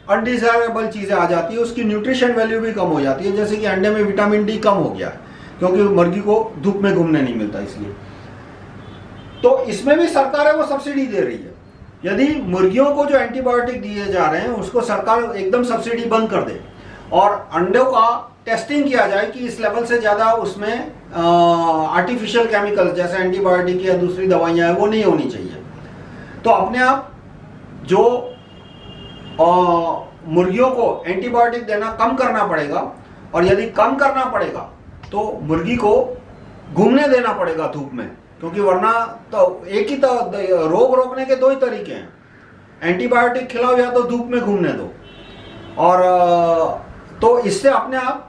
अनडिजायरेबल चीजें आ जाती है, उसकी न्यूट्रिशन वैल्यू भी कम हो जाती है। जैसे कि अंडे में विटामिन डी कम हो गया है क्योंकि मुर्गी को धूप में घूमने नहीं मिलता, इसलिए। तो इसमें भी सरकार है वो सब्सिडी दे रही है। यदि मुर्गियों को जो एंटीबायोटिक दिए जा रहे हैं उसको सरकार एकदम सब्सिडी बंद कर दे और अंडों का टेस्टिंग किया जाए कि इस लेवल से ज्यादा उसमें आर्टिफिशियल केमिकल जैसे एंटीबायोटिक या दूसरी दवाइयां हैं वो नहीं होनी चाहिए, तो अपने आप जो मुर्गियों को एंटीबायोटिक देना कम करना पड़ेगा। और यदि कम करना पड़ेगा तो मुर्गी को घूमने देना पड़ेगा धूप में, क्योंकि वरना तो एक ही तो रोग रोकने के दो ही तरीके हैं, एंटीबायोटिक खिलाओ या तो धूप में घूमने दो। और तो इससे अपने आप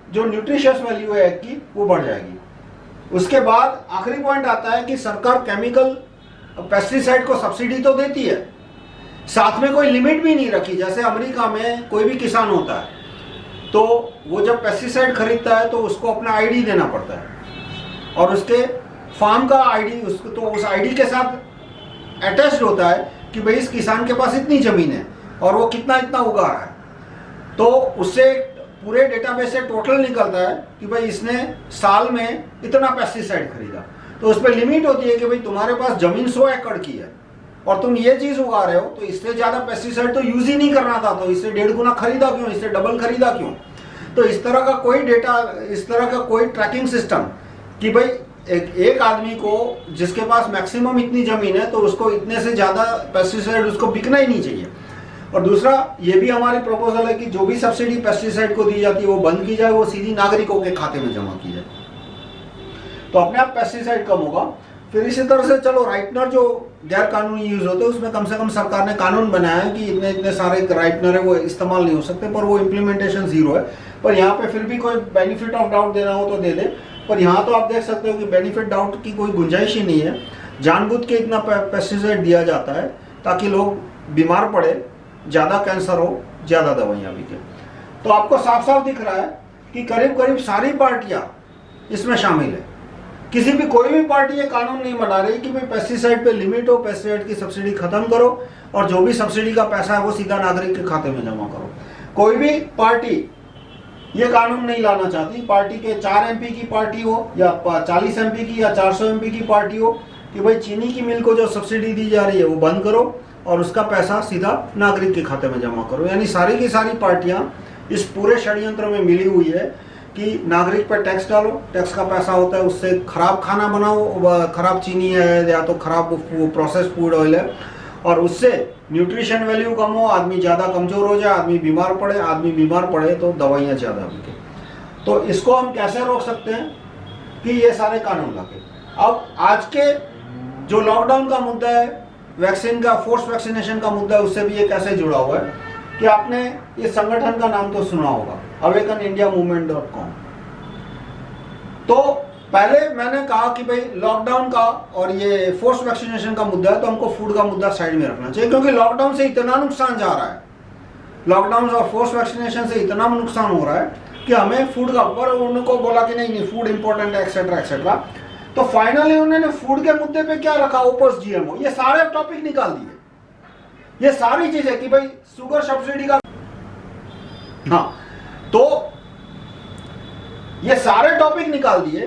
जो न्यूट्रिशियस वैल्यू है एग की वो बढ़ जाएगी। उसके बाद आखिरी पॉइंट आता है कि सरकार केमिकल पेस्टिसाइड को सब्सिडी तो देती है, साथ में कोई लिमिट भी नहीं रखी। जैसे अमेरिका में कोई भी किसान होता है तो वो जब पेस्टिसाइड खरीदता है तो उसको अपना आईडी देना पड़ता है और उसके फार्म का आईडी उसको, तो उस आईडी के साथ अटैच्ड होता है कि भाई इस किसान के पास इतनी जमीन है और वो कितना इतना उगा रहा है। तो उससे पूरे डेटाबेस से टोटल निकलता है कि भाई इसने साल में इतना पेस्टिसाइड खरीदा। तो उस पर लिमिट होती है कि भाई तुम्हारे पास जमीन 100 एकड़ की है और तुम ये चीज उगा रहे हो, तो इससे ज्यादा पेस्टिसाइड तो यूज ही नहीं करना था, तो इससे 1.5 गुना खरीदा क्यों, इससे डबल खरीदा क्यों। तो इस तरह का कोई डेटा, इस तरह का कोई ट्रैकिंग सिस्टम कि भाई एक आदमी को जिसके पास मैक्सिमम इतनी जमीन है तो उसको इतने से ज्यादा पेस्टिसाइड उसको बिकना ही नहीं चाहिए। और दूसरा ये भी हमारी प्रपोजल है कि जो भी सब्सिडी पेस्टिसाइड को दी जाती है वो बंद की जाए, वो सीधी नागरिकों के खाते में जमा की जाए, तो अपने आप पेस्टिसाइड कम होगा। फिर इसी तरह से चलो राइटनर जो गैर कानूनी यूज होते हैं उसमें कम से कम सरकार ने कानून बनाया है कि इतने इतने सारे राइटनर है वो इस्तेमाल नहीं हो सकते, पर वो इम्प्लीमेंटेशन 0 है। पर यहाँ पे फिर भी कोई बेनिफिट ऑफ डाउट देना हो तो दे दे, पर यहाँ तो आप देख सकते हो कि बेनिफिट डाउट की कोई गुंजाइश ही नहीं है। जानबूझ के इतना पेस्टिसाइड दिया जाता है ताकि लोग बीमार पड़े, ज्यादा कैंसर हो, ज्यादा दवाइयां बिके। तो आपको साफ साफ दिख रहा है कि करीब करीब सारी पार्टियां इसमें शामिल है। किसी भी कोई भी पार्टी ये कानून नहीं बना रही कि भाई पेस्टिसाइड पे लिमिट हो, पेस्टिसाइड की सब्सिडी खत्म करो और जो भी सब्सिडी का पैसा है वो सीधा नागरिक के खाते में जमा करो। कोई भी पार्टी ये कानून नहीं लाना चाहती। पार्टी के 4 MP की पार्टी हो या 40 MP की या 400 MP की पार्टी हो कि भाई चीनी की मिल को जो सब्सिडी दी जा रही है वो बंद करो और उसका पैसा सीधा नागरिक के खाते में जमा करो। यानी सारी की सारी पार्टियां इस पूरे षड्यंत्र में मिली हुई है कि नागरिक पर टैक्स डालो, टैक्स का पैसा होता है उससे खराब खाना बनाओ, खराब चीनी है या तो खराब प्रोसेस्ड फूड ऑयल है, और उससे न्यूट्रिशन वैल्यू कम हो, आदमी ज़्यादा कमज़ोर हो जाए, आदमी बीमार पड़े तो दवाइयाँ ज़्यादा बिके। तो इसको हम कैसे रोक सकते हैं कि ये सारे कानून लाके। अब आज के जो लॉकडाउन का मुद्दा है, वैक्सीन का, फोर्स वैक्सीनेशन का मुद्दा है, उससे भी ये कैसे जुड़ा हुआ है कि आपने इस संगठन का नाम तो सुना होगा, awakenindiamovement.com। तो पहले मैंने कहा कि भाई लॉकडाउन का और ये फोर्स वैक्सीनेशन का मुद्दा है, तो हमको फूड का मुद्दा साइड में रखना चाहिए, क्योंकि लॉकडाउन से इतना नुकसान जा रहा है, लॉकडाउन और फोर्स वैक्सीनेशन से इतना नुकसान हो रहा है कि हमें फूड का ऊपर, उनको बोला कि नहीं नहीं फूड इंपॉर्टेंट है एक्सेट्रा एक्सेट्रा। तो फाइनली उन्होंने फूड के मुद्दे पे क्या रखा, ओपस जीएमओ, ये सारे टॉपिक निकाल दिए, ये सारी चीजें कि भाई शुगर सब्सिडी का, हाँ तो ये सारे टॉपिक निकाल दिए,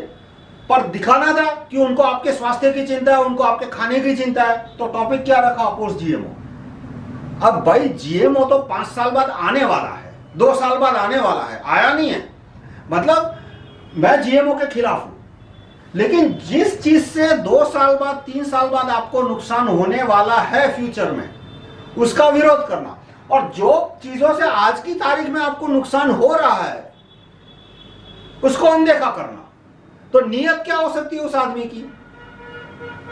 पर दिखाना था कि उनको आपके स्वास्थ्य की चिंता है, उनको आपके खाने की चिंता है, तो टॉपिक क्या रखा, अपोज जीएमओ। अब भाई जीएमओ तो 5 साल बाद आने वाला है, 2 साल बाद आने वाला है, आया नहीं है, मतलब मैं जीएमओ के खिलाफ हूं, लेकिन जिस चीज से 2 साल बाद 3 साल बाद आपको नुकसान होने वाला है फ्यूचर में, उसका विरोध करना, और जो चीजों से आज की तारीख में आपको नुकसान हो रहा है उसको अनदेखा करना, तो नीयत क्या हो सकती है उस आदमी की।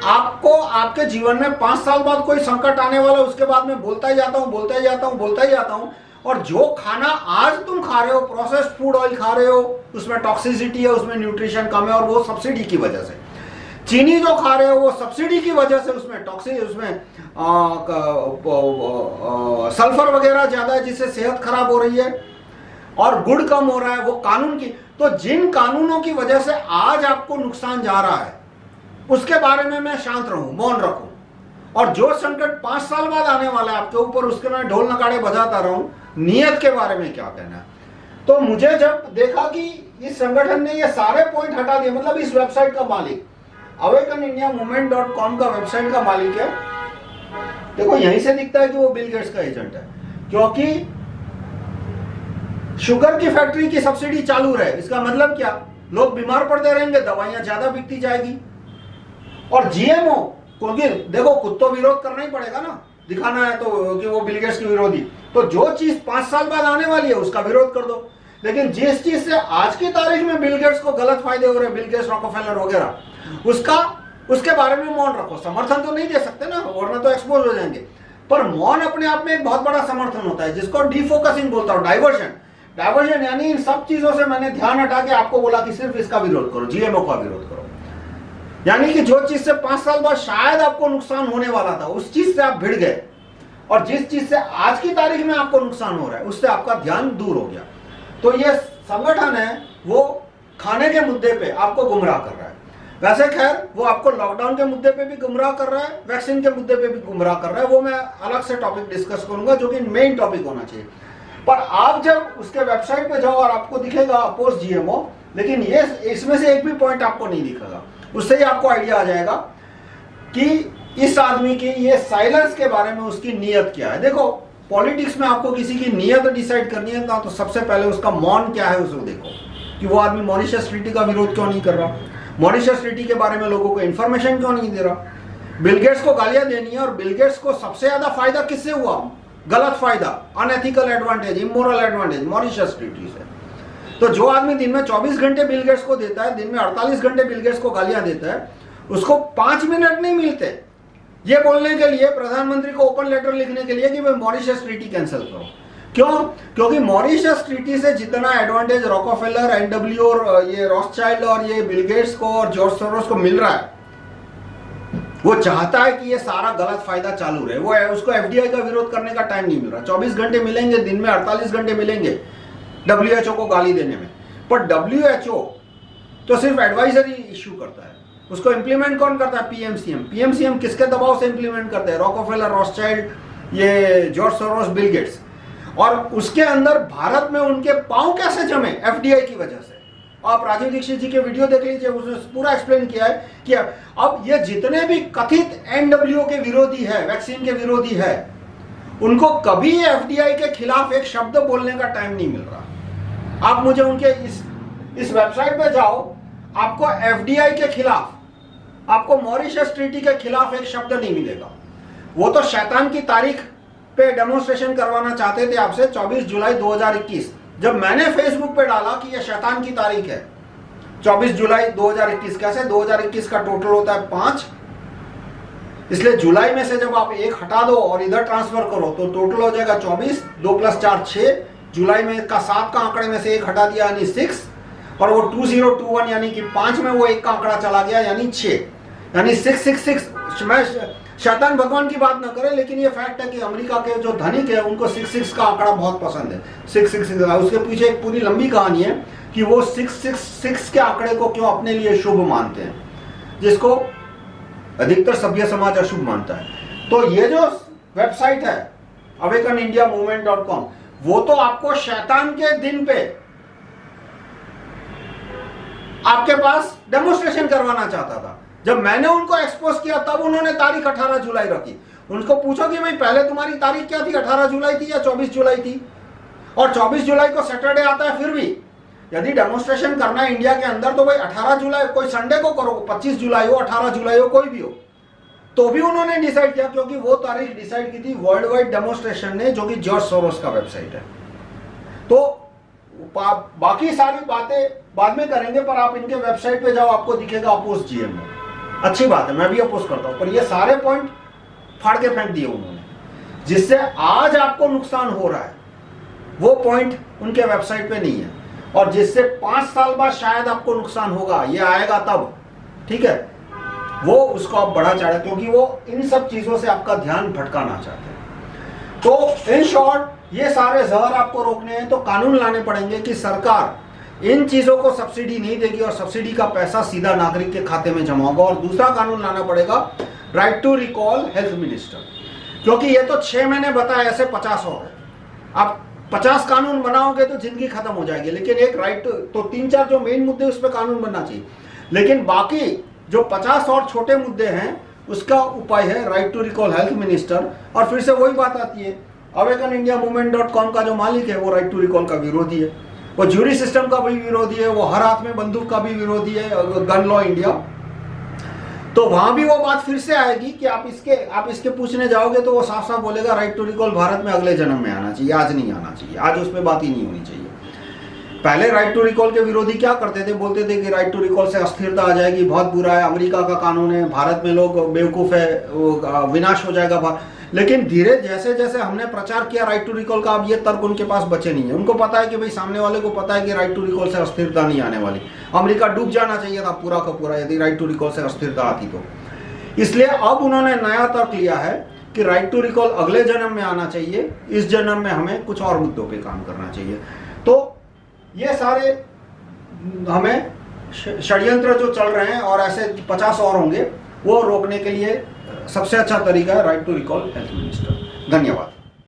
आपको आपके जीवन में 5 साल बाद कोई संकट आने वाला, उसके बाद में बोलता ही जाता हूं, और जो खाना आज तुम खा रहे हो, प्रोसेस्ड फूड ऑयल खा रहे हो, उसमें टॉक्सिसिटी है, उसमें न्यूट्रिशन कम है, और वो सब्सिडी की वजह से। चीनी जो खा रहे हो वो सब्सिडी की वजह से, उसमें सल्फर वगैरह ज्यादा है जिससे सेहत खराब हो रही है, और गुड़ कम हो रहा है, वो कानून की, तो जिन कानूनों की वजह से आज आपको नुकसान जा रहा है उसके बारे में मैं शांत रहूं, मौन रखूं, और जो संकट 5 साल बाद आने वाला है आपके ऊपर, उसके मैं ढोल नगाड़े बजाता रहूं, नियत के बारे में क्या कहना है। तो मुझे जब देखा कि इस संगठन ने ये सारे पॉइंट हटा दिए, मतलब इस वेबसाइट का मालिक awakenindiamovement.com का वेबसाइट का मालिक है, देखो यहीं से दिखता है कि वो बिल गेट्स का एजेंट है, क्योंकि शुगर की फैक्ट्री की सब्सिडी चालू रहे, इसका मतलब क्या, लोग बीमार पड़ते रहेंगे, दवाइयां ज्यादा बिकती जाएगी, और जीएमओ, क्योंकि देखो खुद तो विरोध करना ही पड़ेगा ना, दिखाना है तो कि वो बिल गेट्स की विरोधी, तो जो चीज 5 साल बाद आने वाली है उसका विरोध कर दो, लेकिन जिस चीज से आज की तारीख में बिल गेट्स को गलत फायदे हो रहे, बिल गेट्स, रॉकफेलर वगैरह, उसके बारे में मौन रखो। समर्थन तो नहीं दे सकते ना, वरना तो एक्सपोज हो जाएंगे, पर मौन अपने आप में एक बहुत बड़ा समर्थन होता है, जिसको डिफोकसिंग बोलता हूं, डाइवर्जन यानी इन सब चीजों से मैंने ध्यान हटा के आपको बोला कि सिर्फ इसका विरोध करो, जीएमओ का विरोध करो, यानी कि जो चीज से 5 साल बाद शायद आपको नुकसान होने वाला था उस चीज से आप भिड़ गए, और जिस चीज से आज की तारीख में आपको नुकसान हो रहा है उससे आपका ध्यान दूर हो गया। तो ये संगठन है वो खाने के मुद्दे पे आपको गुमराह कर रहा है, वैसे खैर वो आपको लॉकडाउन के मुद्दे पे भी गुमराह कर रहा है, वैक्सीन के मुद्दे पे भी गुमराह कर रहा है, वो मैं अलग से टॉपिक डिस्कस करूंगा जो कि मेन टॉपिक होना चाहिए। पर आप जब उसके वेबसाइट पे जाओ और आपको दिखेगा अपोज जीएमओ, लेकिन ये इसमें से एक भी पॉइंट आपको नहीं दिखेगा, उससे ही आपको आइडिया आ जाएगा कि इस आदमी की ये साइलेंस के बारे में उसकी नीयत क्या है। देखो पॉलिटिक्स में आपको किसी की नीयत डिसाइड करनी है ना, तो सबसे पहले उसका मौन क्या है उसको देखो, कि वो आदमी मॉरिशस ट्रीटी का विरोध क्यों नहीं कर रहा, मॉरिशस ट्रीटी के बारे में लोगों को इंफॉर्मेशन क्यों नहीं दे रहा। बिल गेट्स को गालियां देनी है, और बिल गेट्स को सबसे ज्यादा फायदा किससे हुआ, गलत फायदा, unethical advantage, immoral advantage Mauritius treaty से। तो जो आदमी दिन में 24 घंटे बिल गेट्स को देता है, दिन में 48 घंटे बिल गेट्स को गालियां देता है, उसको 5 मिनट नहीं मिलते ये बोलने के लिए, प्रधानमंत्री को ओपन लेटर लिखने के लिए कि भाई मॉरिशस ट्रीटी कैंसिल करो। क्यों? क्योंकि मॉरिशस ट्रीटी से जितना एडवांटेज रॉकफेलर, एनडब्ल्यू और ये रॉथस्चाइल्ड और ये बिल गेट्स को और जॉर्ज सोरोस को मिल रहा है, वो चाहता है कि ये सारा गलत फायदा चालू रहे। वो उसको एफडीआई का विरोध करने का टाइम नहीं मिल रहा। 24 घंटे मिलेंगे, दिन में 48 घंटे मिलेंगे डब्ल्यूएचओ को गाली देने में, पर डब्ल्यूएचओ तो सिर्फ एडवाइजरी इश्यू करता है, उसको इंप्लीमेंट कौन करता है, पीएमसीएम। पीएमसीएम किसके दबाव से इंप्लीमेंट करते हैं, रॉकफेलर, रॉथस्चाइल्ड, ये जॉर्ज सोरोस, बिल गेट्स। और उसके अंदर भारत में उनके पांव कैसे जमे, एफडीआई की वजह से। आप राजीव दीक्षित जी के वीडियो देख लीजिए, उसने पूरा एक्सप्लेन किया है कि अब ये जितने भी कथित एनडब्ल्यूओ के विरोधी है, वैक्सीन के विरोधी है, उनको कभी एफडीआई के खिलाफ एक शब्द बोलने का टाइम नहीं मिल रहा। आप मुझे उनके इस वेबसाइट पे जाओ, आपको एफडीआई के खिलाफ, आपको मॉरिशस ट्रीटी के खिलाफ एक शब्द नहीं मिलेगा। वो तो शैतान की तारीख पे डेमोन्स्ट्रेशन करवाना चाहते थे आपसे 24 जुलाई 2021। जब मैंने फेसबुक पे डाला कि ये शैतान की तारीख है 24 जुलाई 2021, कैसे 2021 का टोटल होता है 5, इसलिए जुलाई में से जब आप 1 हटा दो और इधर ट्रांसफर करो तो टोटल हो जाएगा 24, 2 + 4 6, जुलाई में का 7 का आंकड़े में से 1 हटा दिया यानी 6, और वो 2021 यानी कि 5 में वो 1 का आंकड़ा चला गया, यानी 6, यानी 666। मैं शैतान भगवान की बात ना करें, लेकिन ये फैक्ट है कि अमेरिका के जो धनिक है उनको 66 का आंकड़ा बहुत पसंद है। 666, उसके पीछे एक पूरी लंबी कहानी है कि वो 666 के आंकड़े को क्यों अपने लिए शुभ मानते हैं, जिसको अधिकतर सभ्य समाज अशुभ मानता है। तो ये जो वेबसाइट है awakenindiamovement.com, वो तो आपको शैतान के दिन पे आपके पास डेमोन्स्ट्रेशन करवाना चाहता था। जब मैंने उनको एक्सपोज किया तब उन्होंने तारीख 18 जुलाई रखी। उनको पूछो कि भाई पहले तुम्हारी तारीख क्या थी, 18 जुलाई थी या 24 जुलाई थी? और 24 जुलाई को सैटरडे आता है। फिर भी यदि डेमोन्स्ट्रेशन करना है इंडिया के अंदर तो भाई 18 जुलाई, कोई संडे को करो, 25 जुलाई हो, 18 जुलाई हो, कोई भी हो। तो भी उन्होंने डिसाइड किया, क्योंकि वो तारीख डिसाइड की थी वर्ल्ड वाइड डेमोन्स्ट्रेशन ने, जो कि जॉर्ज सोरोस का वेबसाइट है। तो बाकी सारी बातें बाद में करेंगे, पर आप इनके वेबसाइट पे जाओ, आपको दिखेगा अपोज GMO। अच्छी बात है, मैं भी अपोज करता हूं, पर ये सारे पॉइंट फाड़ के फेंक दिए उन्होंने। जिससे आज आपको नुकसान हो रहा है वो पॉइंट उनके वेबसाइट पे नहीं है, और जिससे 5 साल बाद शायद आपको नुकसान होगा, ये आएगा तब, ठीक है, वो उसको आप बढ़ा चढ़ा, क्योंकि वो इन सब चीजों से आपका ध्यान भटकाना चाहते हैं। तो इन शॉर्ट ये सारे जहर आपको रोकने हैं तो कानून लाने पड़ेंगे कि सरकार इन चीजों को सब्सिडी नहीं देगी और सब्सिडी का पैसा सीधा नागरिक के खाते में जमा होगा। और दूसरा कानून लाना पड़ेगा right to recall health minister, क्योंकि ये तो 6 महीने बताया, ऐसे 50 और है। आप 50 कानून बनाओगे तो जिंदगी खत्म हो जाएगी, लेकिन एक राइट तो 3-4 जो मेन मुद्दे उस पर कानून बनना चाहिए, लेकिन बाकी जो 50 और छोटे मुद्दे हैं उसका उपाय है right to recall health minister. और फिर से वही बात आती है, awakenindiamovement.com का जो मालिक है वो राइट टू रिकॉल का विरोधी है, वो ज्यूरी सिस्टम का भी विरोधी है, वो हर हाथ में बंदूक का भी विरोधी है, गन लॉ इंडिया। तो वहां भी वो बात फिर से आएगी कि आप इसके पूछने जाओगे तो वो साफ साफ बोलेगा राइट टू रिकॉल भारत में अगले जन्म में आना चाहिए, आज नहीं आना चाहिए, आज उस पर बात ही नहीं होनी चाहिए। पहले राइट टू रिकॉल के विरोधी क्या करते थे, बोलते थे कि राइट टू रिकॉल से अस्थिरता आ जाएगी, बहुत बुरा है, अमेरिका का कानून है, भारत में लोग बेवकूफ है, विनाश हो जाएगा। लेकिन धीरे जैसे जैसे हमने प्रचार किया राइट टू रिकॉल का, अब ये तर्क उनके पास बचे नहीं है। उनको पता है कि भाई सामने वाले को पता है कि राइट टू रिकॉल से अस्थिरता नहीं आने वाली, अमेरिका डूब जाना चाहिए था पूरा का पूरा यदि राइट टू रिकॉल से अस्थिरता आती तो। इसलिए अब उन्होंने नया तर्क लिया है कि राइट टू रिकॉल अगले जन्म में आना चाहिए, इस जन्म में हमें कुछ और मुद्दों पे काम करना चाहिए। तो ये सारे हमें षड्यंत्र जो चल रहे हैं और ऐसे 50 और होंगे, वो रोकने के लिए सबसे अच्छा तरीका है right to recall health minister. धन्यवाद।